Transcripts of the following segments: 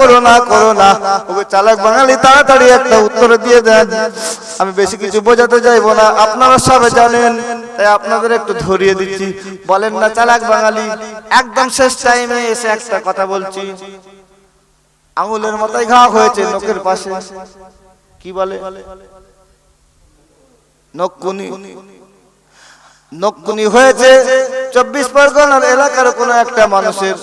করো না ওকে চালাক বাঙালি তাড়াতাড়ি একটা উত্তর দিয়ে দেন। আমি বেশি কিছু বোঝাতে চাইবো না, আপনারা সবাই জানেন, তাই আপনাদের একটু ধরিয়ে দিচ্ছি। বলেন না চালাক বাঙালি। একদম শেষ টাইমে এসে একটা কথা বলছি, আঙুলের মাথায় ঘা হয়েছে নখের পাশে, কি বলে নকুনি হয়েছে 24 পরগনার এলাকার কোন একটা মানুষের।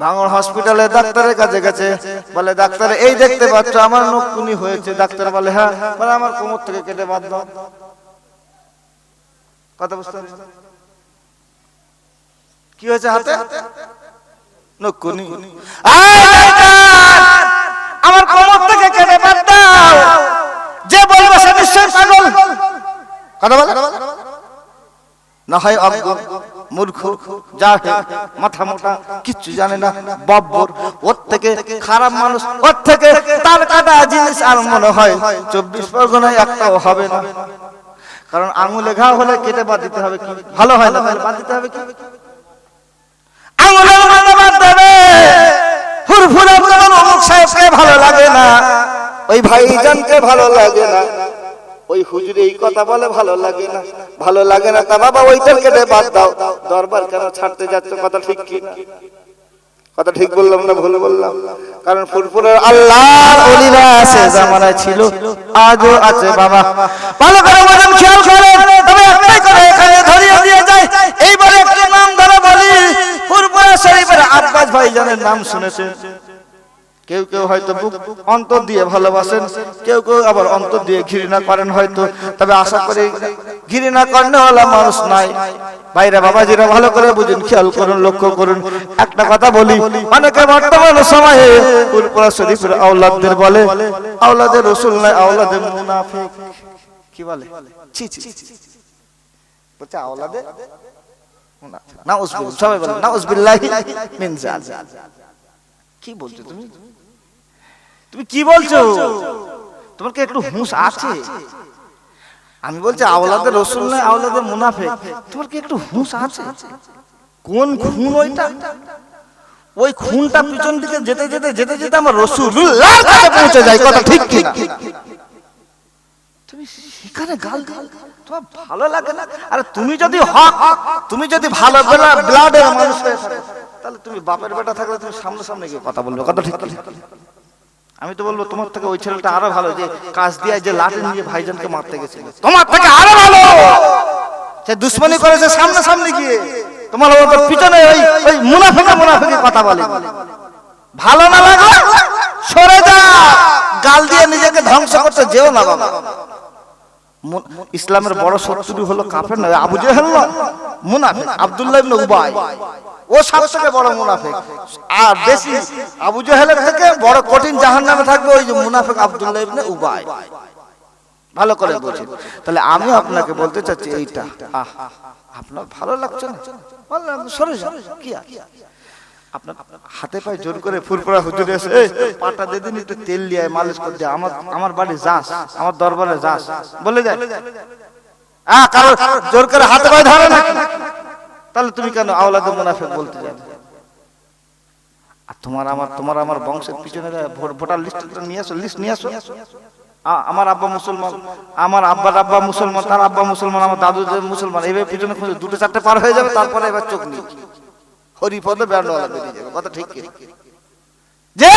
ভাঙড় হসপিটালে ডাক্তারের কাছে গেছে, বলে ডাক্তার এই দেখতে পাচ্ছ আমার নকুনি হয়েছে। ডাক্তার বলে হ্যাঁ, বলে আমার কোমর থেকে কেটে বাদ দাও। কথা বুঝতে পারছেন কি হয়েছে হাতে? নকুনি। আমার কোমর থেকে কেটে বাদ দাও। যে বলবে সে নিশ্চয় পাগল। কথা বলে না হয় অজ্ঞ, মূর্খ, জাহেল, মাথা মোটা, কিচ্ছু জানে না, বব্বর। ওর থেকে খারাপ মানুষ, ওর থেকে তার কাটা জিনিস আর মনে হয় 24 পরগনায় একটাও হবে না। কারণ আঙুলে ঘা হলে কেটে বাদ দিতে হবে, কি ভালো হয় না? তাহলে বাদ দিতে হবে কি? আঙুলের মাথা বাদ দেবে। ফুরফুরে বলুন অমুক সাহেবকে ভালো লাগে না, ওই ভাইজানকে ভালো লাগে না, ওই হুজুর এই কথা বলে ভালো লাগে না, তা বাবা ওইটার কেটে বাদ দাও। দরবার কেন ছাড়তে যাচ্ছ? কথা ঠিক কি না? কথা ঠিক বললাম না ভুল বললাম? কারণ ফুরফুরের আল্লাহর ওলিরা আছে, জামানায় ছিল, আজও আছে বাবা। ভালো করে বলেন, খেয়াল করেন। তবে একটাই করে এখানে ধরিয়ে দিয়ে যায়। এইবারে একটা নাম ধরে বলি, ফুরফুরা শরীফের আব্বাস ভাইজানের নাম শুনেছেন? কেউ কেউ হয়তো অন্তর দিয়ে ভালোবাসেন, কেউ কেউ আবার অন্তর দিয়ে ঘৃণা করেন হয়তো। তবে আশা করি ঘৃণা করেওয়ালা মানুষ নাই। ভাইরা বাবাজিরা ভালো করে বুঝুন, খেয়াল করুন, লক্ষ্য করুন। একটা কথা বলি, অনেকে বর্তমান সময়ে ফুরফুরা শরীফের আওলাদদের বলে আওলাদে রাসূল নয়, আওলাদে মুনাফিক। কি বলে? ছি ছি, বলছে আওলাদে মুনাফিক। নাউজুবিল্লাহ, সবাই বলেন নাউজুবিল্লাহি মিন যালিক। কি বলছো তুমি? তুমি কি বলছো? তোমার কি একটু হুঁশ আছে? আমি বলছি আওলাদে রাসূল নয়, আওলাদে মুনাফিক। তোমার কি একটু হুঁশ আছে? কোন খুন ওইটা? ওই খুনটা পিছন দিকে যেতে যেতে যেতে যেতে আমার রাসূলুল্লাহর কাছে পৌঁছে যায়। কথা ঠিক কি না? তুমি এখানে গাল গাল, তোমার ভালো লাগে না? আরে তুমি যদি হক, তুমি যদি ভালো ব্লাডের মানুষ হয়ে থাকো, তাহলে তুমি বাপের বেটা থাকলে তুমি সামনে সামনে গিয়ে কথা বলবে। কথা ঠিক কি? আমি তো বলবো তোমার থেকে ওই ছেলেটা আরো ভালো, যে কাজ দিয়ে যে লাঠি নিয়ে ভাইজানকে মারতে গেছিল, তোমার থেকে আরো ভালো। সে দুশ্মনী করেছে সামনে সামনে গিয়ে, তোমার পিছনে ওই মুনাফিকে কথা বলে। ভালো না লাগে সরে যা, গাল দিয়ে নিজেকে ধ্বংস করতে যেও না বাবা। ইসলামের বড় শত্রু হলো কাফের নয়, আবু জেহেল না, মুনাফিক আব্দুল্লাহ ইবনে উবাই। ও সবথেকে বড় মুনাফিক। আর বেশি আবু জেহেলের থেকে বড় কঠিন জাহান্নামে থাকবে ওই যে মুনাফিক আব্দুল্লাহ ইবনে উবাই। ভালো করে বুঝুন। তাহলে আমি আপনাকে বলতে চাচ্ছি এইটা, আপনার ভালো লাগছে না? সরে যান। কি আপনার হাতে পায়ে জোর করে ফুরফুরা হুজুর এসে পাটা দিয়ে দিন, একটু তেল দিয়ে মালিশ করে দিয়ে আমার বাড়ি যাস, আমার দরবারে যাস বলে যায়। কারণ জোর করে হাতে পায়ে ধরে না, তাহলে তুমি কেন আওলাদে মুনাফিক বলতে যাবে? আর তোমার আমার বংশের পিছনে ভোটার লিস্টটা নিয়ে আসো, লিস্ট নিয়ে আসো। আমার আব্বা মুসলমান, আমার আব্বার আব্বা মুসলমান, তার আব্বা মুসলমান, আমার দাদু মুসলমান, এইভাবে পিছনে খুঁজে 2টা 4টে পার হয়ে যাবে। তারপরে এবার চোখ নিয়ে হরিপদে ব্যান্ডওয়ালা বেরিয়ে যাবে। কথা ঠিক কি? যে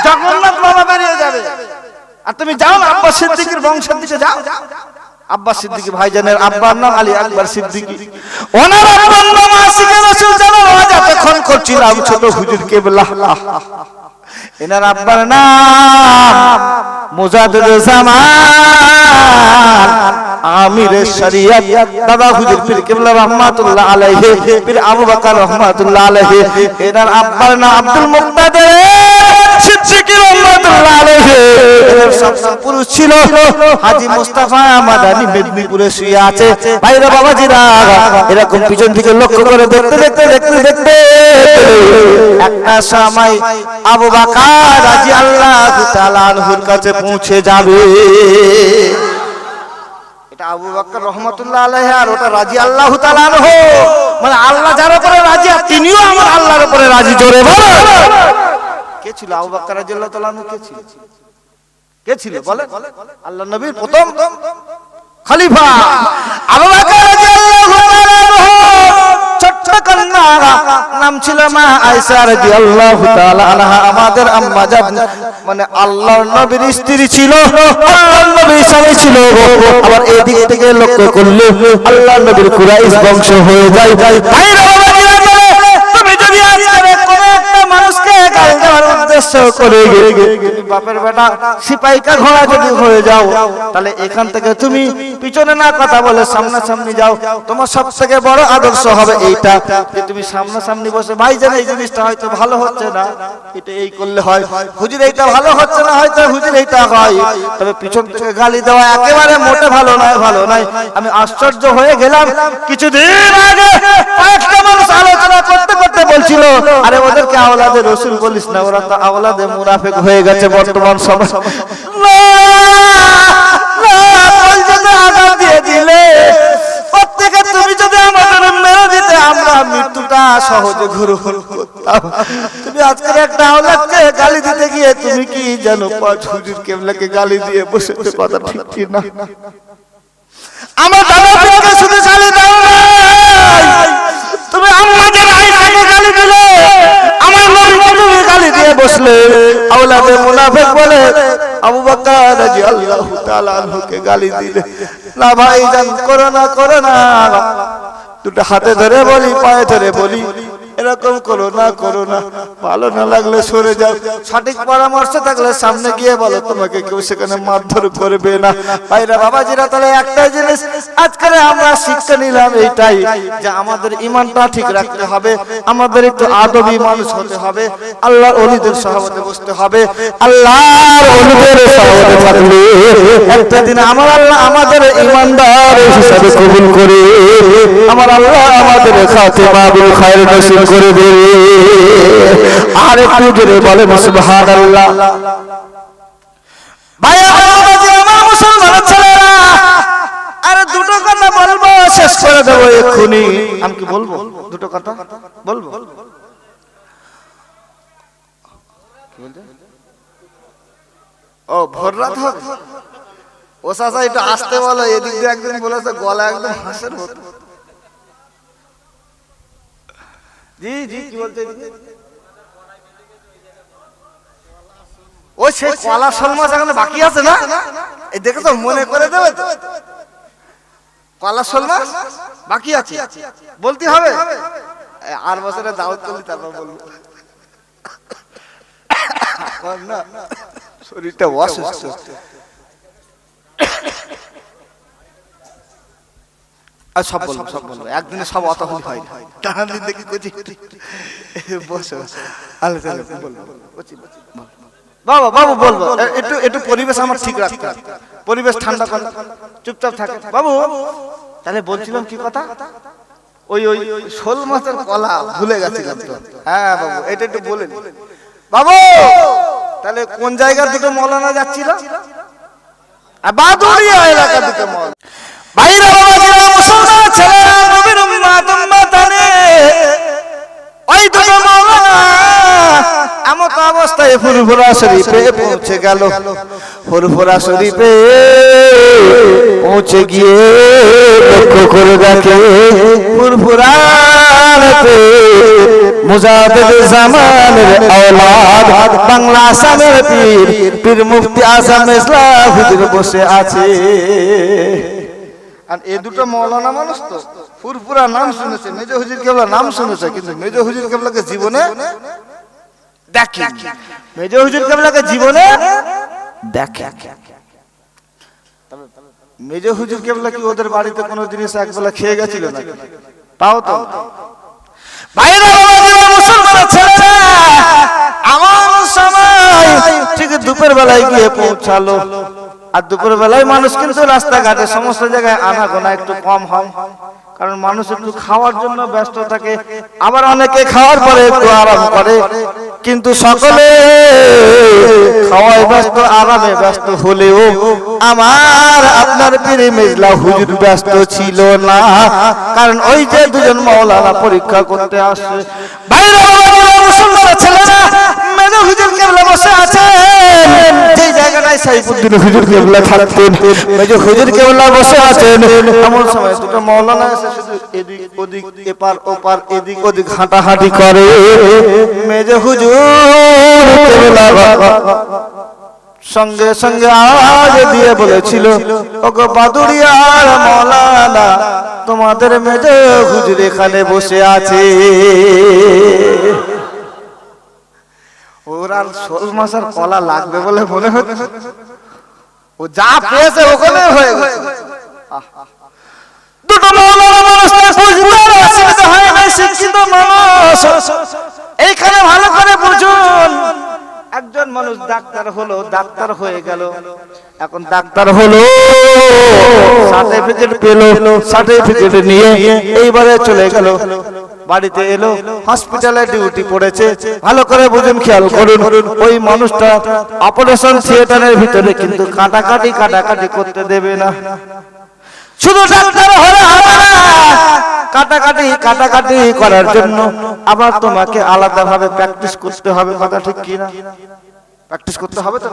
জগন্নাথ বাবা বেরিয়ে যাবে। আর তুমি যাও না আব্বাস সিদ্দিকীর বংশের দিকে যাও। আব্বাস সিদ্দিকী ভাইজানের আব্বার নাম আলী আকবর সিদ্দিকী, ওনার আব্বার নাম আশিকে রাসূল জানো। আজ এতক্ষণ করছিলাম ছোট হুজুর কেবলা, এনার আব্বার নাম মুজাদ্দিদ জামান আমিরে শরিয়ত বাবা হুজুর পীর কেবলা রহমাতুল্লাহ আলাইহি, পীর আবু বকর রহমাতুল্লাহ আলাইহি। এনার আব্বার নাম আব্দুল মুক্তাদির সিদ্দিকী রহমাতুল্লাহ আলাইহি। এর সন্তান পুরুষ ছিল হাজী মুস্তাফা মাদানী, মেদিনীপুরে শুয়ে আছে। ভাইরা বাবাজিরা, এরকম পিছন থেকে লক্ষ্য করে দেখতে দেখতে দেখতে দেখতে একটা সময় আবু বকর রাদিয়াল্লাহু তাআলা আনহুর কাছে পৌঁছে যাবে। এটা আবু বকর রহমাতুল্লাহ আলাইহি, আর ওটা রাদিয়াল্লাহু তাআলা আনহু। মানে আল্লাহ যার উপরে রাজি, তিনিও আমার আল্লাহর উপরে রাজি। জোরে বলো। কে ছিল? আবু বকর রাদিয়াল্লাহু তাআলা আনহু কে ছিল? কে ছিল বলেন? আল্লাহর নবীর প্রথম খলিফা আবু বকর রাদিয়াল্লাহু তাআলা আনহু। ছোট্ট কন্যা নাম ছিল মা আয়েশা রাদিয়াল্লাহু তাআলা আনহা। আমাদের আম্মা জান মানে আল্লাহর নবীর স্ত্রী ছিল, আল্লাহর নবীর স্বামী ছিল। আবার এই দিক থেকে লক্ষ্য করলে আল্লাহর নবীর কুরাইশ বংশ হয়ে যায়। ভাইরা তুমি যদি আজকে কোন একটা মানুষকে গাল দেওয়ার উদ্দেশ্য করে বাপের বেটা সিপাহীকা ঘোড়া যদি হয়ে যাও, তাহলে এখান থেকে তুমি পিছনে না কথা বলে সামনাসামনি যাও। তোমার সব থেকে বড় আদর্শ হবে এইটা যে তুমি সামনাসামনি বসে ভাই জান এই জিনিসটা হয়তো ভালো হচ্ছে না, এটা এই করলে হয়, হুজুর এইটা ভালো হচ্ছে না, হয়তো হুজুর এইটা হয়, তবে পিছন থেকে গালি দেওয়া একেবারে মোটে ভালো নয়, ভালো নয়। আমি আশ্চর্য হয়ে গেলাম, কিছুদিন আগে কয়েকটা মানুষ আলোচনা করতে করতে বলছিল, আরে ওদেরকে আওলাদে রাসূল বলিস না, ওরা তো আওলাদে মুনাফিক হয়ে গেছে বর্তমান সময়। প্রত্যেকে তুমি যদি আমাদের মেরে দিতে আমরা মৃত্যুটা সহজে গ্রহণ করতাম। তুমি আজকে একটা আওলাদকে গালি দিতে গিয়ে তুমি কি জানো পাঁচ হুজুর কেবলাকে গালি দিয়ে বসেছে, কথা ঠিক কি না? আমার দাদাকে শুধু গালি দাও না, তুমি আমাদের আয়েশাকে গালি দিলে, আমার নবীকে তুমি গালি দিয়ে বসলে, আওলাদে মুনাফিক বলে আবু বকর রাদিয়াল্লাহু তাআলা আনহুকে গালি দিলে। না ভাইজান, করো না, করো না। দুটো হাতে ধরে বলি, পায়ে ধরে বলি, এরকম করো না, করো না। ভালো না লাগলে সরে যাও, সঠিক পরামর্শ থাকলে সামনে গিয়ে বলো, তোমাকে কেউ সেখানে মারধর করবে না। ভাইরা বাবাজিরা, তাহলে একটাই জিনিস আজকে আমরা শিক্ষা নিলাম এইটাই, যে আমাদের ঈমানটা ঠিক রাখতে হবে, আমাদের একটু আদবী মানুষ হতে হবে, আল্লাহর ওলিদের সহবতে বসতে হবে। আল্লাহর ওলিদের সহবতে থাকলে একটা দিন আমার আল্লাহ আমাদের ঈমানদার হিসেবে কবুল করে, আমার আল্লাহ আমাদের খাতিমা বিল খায়র নসিব করে দেবে। আর একটু জোরে বলেন সুবহানাল্লাহ। ভাইয়া বাবাজি, আমার মুসলমান ছেলেরা, আর দুটো কথা বলবো, শেষ করে দেবো এক্ষুনি। আমি কি বলবো? দুটো কথা বলবো। ও ভোর রাত হবে, ও চাচা একটু আসতে বলো। এদিক দিয়ে একদিন বলেছে গলা একদম হাসের মতো। জি জি, কি বলতে? ওই সে কলা শোল মাছ এখন বাকি আছে না, এই দেখে তো মনে করে দেবে তো, কলা শোল মাছ বাকি আছে, বলতে হবে। আর বছরে দাওয়াত করলি তারপর বলবো না, শরীরটা অসুস্থ। সব বলবো, সব বলবো, একদিনে সব অত হয় না। টানা দিন দেখি বসে বাবা বাবু বলবো, একটু একটু পরিবেশ আমার ঠিক রাখতে হবে, পরিবেশ ঠান্ডা করে চুপচাপ থাকে বাবু। তাহলে বলছিলাম কি কথা, ওই ওই শোল মাছের কলা ভুলে গেছিলাম তো। হ্যাঁ বাবু, এটা একটু বলেন বাবু। তাহলে কোন জায়গার দিকে মৌলানা যাচ্ছিল? বাদুড়িয়া এলাকার দিকে মৌলানা। ভাইরা বাবাজিরা, মুসলমান ছেলেরা, নবীর উম্মত উম্মতানে, ওই দুটো মাওলানা এমন অবস্থায় ফুরফুরা শরীফে পৌঁছে গেল। ফুরফুরা শরীফে পৌঁছে গিয়ে লক্ষ্য করে দেখে ফুরফুরাতে মুজাদ্দিদ জামানের আওলাদ, বাংলা আসামের পীর, পীর মুফতি আজম ইসলাম হুজুর বসে আছে। আর এই দুটো মৌলানা মানুষ তো ফুরফুরা নাম শুনেছে, মেজো হুজুর কেবলা নাম শুনেছে, কিন্তু মেজো হুজুর কেবলাকে জীবনে দেখে, মেজো হুজুর কেবলাকে জীবনে দেখে। মেজো হুজুর কেবলা কি ওদের বাড়িতে কোনো জিনিস একবেলা খেয়ে গেছিল না? তাও তো ভাইরা বাবাজিরা, মুসলমান ছেলেরা, আমার সময় ঠিক দুপুর বেলায় গিয়ে পৌঁছালো। আর দুপুর বেলায় মানুষ কিন্তু রাস্তাঘাটে সমস্ত জায়গায় আনাগোনা একটু কম হয়, কারণ মানুষ একটু খাওয়ার জন্য ব্যস্ত থাকে, আবার অনেকে খাওয়ার পরে একটু আরাম করে, কিন্তু সকলে খাওয়ায় ব্যস্ত, আরামে ব্যস্ত হলেও আমার আপনার পীর মেজলা হুজুর ব্যস্ত ছিল না, কারণ ওই যে দুজন মাওলানা পরীক্ষা করতে আসছে। ভাইরা বাবারা, মুসলমান ছেলেরা, মেজো হুজুর কেবলা সাইফুদ্দিন হুজুর কেবলা থাকতেন, ওই যে হুজুর কেবলা বসে আছেন, এমন সময় দুটো মাওলানা এসে শুধু এদিক ওদিক এপার ওপার এদিক ওদিক হাঁটাহাঁটি করে। মেজে হুজুর কেবলা সঙ্গে সঙ্গে আওয়াজ দিয়ে বলেছিল, ওগো বাদুড়িয়ার মাওলানা, তোমাদের মেজে হুজুর এখানে বসে আছে। ওর আর শোল মাছ আর কলা লাগবে বলে মনে হচ্ছে, ও যা পেয়েছে ওখানে হয়ে গেছে। দুটো মাওলানা মানুষ বুঝতে হয় না, শিক্ষিত মানুষ। এইখানে ভালো করে বুঝুন, একজন মানুষ ডাক্তার হলো, ডাক্তার হয়ে গেল, এখন ডাক্তার হলো, সার্টিফিকেট পেল, সার্টিফিকেট নিয়ে এইবারে চলে গেল বাড়িতে, এলো হসপিটালে ডিউটি পড়েছে। ভালো করে বুঝুন, খেয়াল করুন, ওই মানুষটা অপারেশন থিয়েটারের ভিতরে কিন্তু কাটাকাটি করতে দেবে না। শুধু ডাক্তার হলে হবে না, কাটাকাটি করার জন্য আবার তোমাকে আলাদাভাবে প্র্যাকটিস করতে হবে। কথা ঠিক কি না? প্র্যাকটিস করতে হবে তো।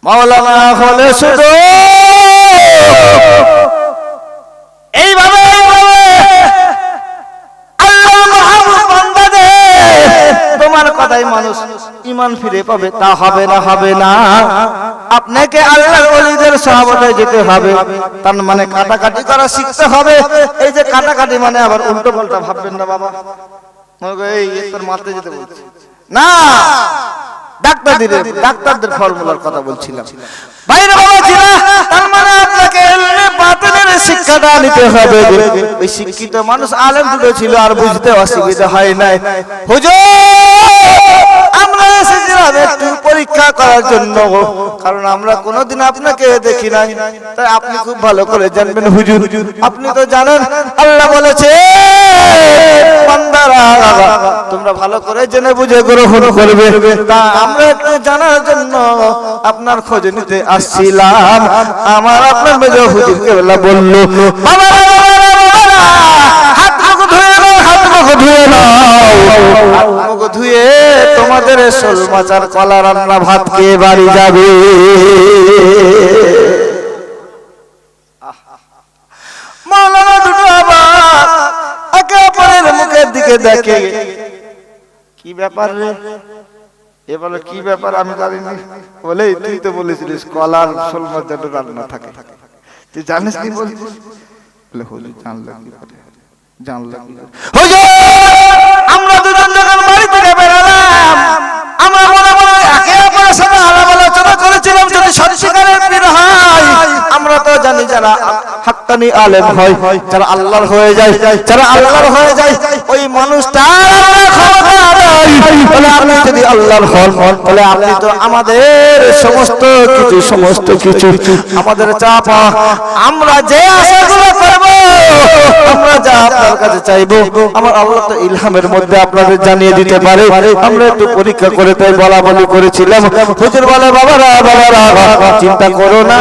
মাওলানা হলে শুধু এইভাবে আল্লাহ মাহবুব বান্দাদের তোমার কথাই মানুষ ঈমান ফিরে পাবে, তা হবে না, হবে না। আপনাকে আল্লাহর ওলিদের সাহাবতে যেতে হবে, তার মানে কাটাকাটি করা শিখতে হবে। এই যে কাটাকাটি মানে আবার উল্টো পাল্টা ভাববেন না বাবা, এই তোর মারতে যেতে বলছি না, ডাক্তারদের ফর্মুলার কথা বলছিলাম। বাইরে বাবা ছিল, তার মানে আপনাকে ইলমে বাতিনের শিক্ষাটা নিতে হবে। ওই শিক্ষিত মানুষ আলেম দুটো ছিল, আর বুঝতে অসুবিধা হয় নাই। হুজুর আমরা এসেছিলাম একটু পরীক্ষা করার জন্য, কারণ আমরা কোনোদিন আপনাকে দেখি নাই, তাই আপনি খুব ভালো করে জানবেন। হুজুর আপনি তো জানেন আল্লাহ বলেছে, বান্দারা তোমরা ভালো করে জেনে বুঝে গ্রহণ করবে, তা আমরা একটু জানার জন্য আপনার খোঁজ নিতে আসছিলাম। আমার আপনার মেজো হুজুর কেবলা বলল, বাবা হাত মুখ ধুয়ে নাও, হাত মুখ ধুয়ে নাও, হাত মুখ ধুয়ে তোমাদের শোল মাছ আর কলা রান্না ভাত খেয়ে বাড়ি যাবে। মাওলানা দুটো আবার একে অপরের মুখের দিকে দেখে, কি ব্যাপার রে? এ বলে কি ব্যাপার? আমি জানিনি। বলে তুই তো বলেছিলিস কলার শোল মাছ যেন রান্না থাকে, তুই জানিস কি? বলছিস জানলে আমরা দুজন যখন বাড়ি থেকে বেরোলাম, আমরা মনে মনে একে অপরের সাথে আলাপ আলোচনা করেছিলাম, যদি সত্যিকারের পীর হয়। আমরা তো জানি যারা হাক্কানি আলেম হয়, যারা আল্লাহর হয়ে যায়, যারা আল্লাহর হয়ে যায়, ওই মানুষটার ক্ষমতা নাই। বলে আপনি যদি আল্লাহর হন, বলে আপনি তো আমাদের সমস্ত কিছু আমাদের চাপ, আমরা যে আশাগুলো করব, আমরা যা আপনার কাছে চাইবো, আমার আল্লাহ তো ইলহামের মধ্যে আপনাদের জানিয়ে দিতে পারে। আমরা একটু পরীক্ষা করে তাই বলা বলি করেছিলাম। হুজুর বলে, বাবারা চিন্তা করো না,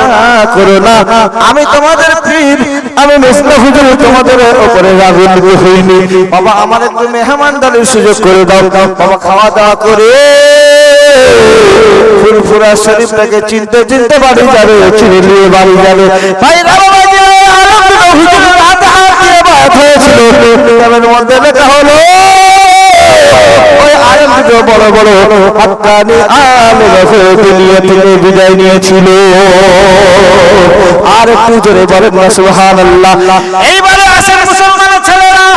আমি তোমাদের পীর, আমি মেসনা হুজুর তোমাদের উপরে রাগিত হইনি। বাবা আমার একটু মেহমানদারির সুযোগ করে দাও। বাবা খাওয়া দাওয়া করে ফুরফুরা শরীফটাকে চিনতে চিনতে বাড়ি যাবে, চিনে নিয়ে বাড়ি যাবে। ভাইরা বাবা যে হুজুরের হাতে হাত দিয়ে বাত হয়েছিল, কিতাবের মধ্যে লেখা হলো ওই আলেম দুটো বড় বড় হাক্কানি আলেম দুনিয়া থেকে বিদায় নিয়েছিল। আর একটু জোরে বলেন না সুবহানাল্লাহ। এইবারে আসেন মুসলমানের ছেলেরা,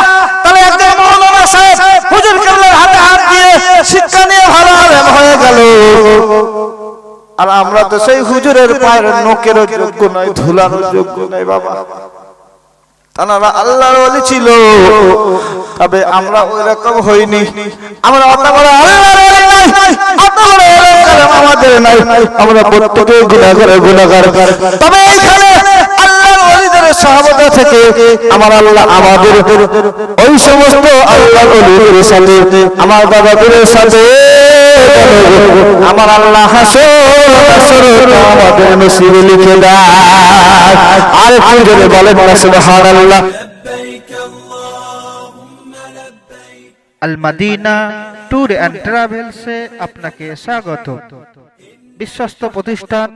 তাহলে একজন মাওলানা সাহেব হুজুর কেবলার হাতে হাত দিয়ে শিক্ষা নিয়ে ভালো আলেম হয়ে গেল, আর আমরা তো সেই হুজুরের পায়ের নখেরও যোগ্য নয়, ধুলানোর যোগ্য নয়। বাবা তারা আল্লাহর ওলি ছিল, তবে আমরা ওই রকম হইনি। আমরা অত বড় আল্লাহর ওলি নাই, অত বড় ইলম আমাদের নাই, আমরা প্রত্যেকে গুনাহগার। তবে এইখানে আল্লাহর ওলিদের সাহাবাতা থেকে আমার আল্লাহ আমাদের ওই সমস্ত আল্লাহর ওলিদের সাথে, আমার বাবাদের সাথে আমার আল্লাহ হাসর আমাদের নসিবে লিখে দেয়। আর একটু জোরে বলেন না সুবহানাল্লাহ। আল মদিনা ট্যুর এন্ড ট্রাভেলসে আপনাকে স্বাগত। বিশ্বস্ত প্রতিষ্ঠান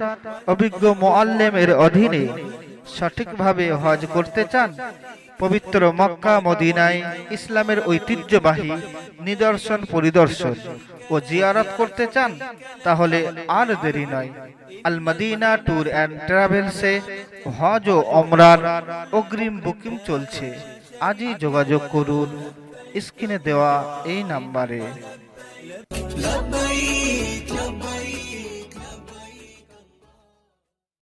অভিজ্ঞ মুআল্লিমের অধীনে সঠিকভাবে হজ করতে চান? পবিত্র মক্কা মদিনায় ইসলামের ঐতিহ্যবাহী নিদর্শন পরিদর্শন ও জিয়ারত করতে চান? তাহলে আর দেরি নয়। আল মদিনা ট্যুর অ্যান্ড ট্রাভেলসে হজ ও ওমরার অগ্রিম বুকিং চলছে। আজই যোগাযোগ করুন স্ক্রিনে দেওয়া এই নাম্বারে।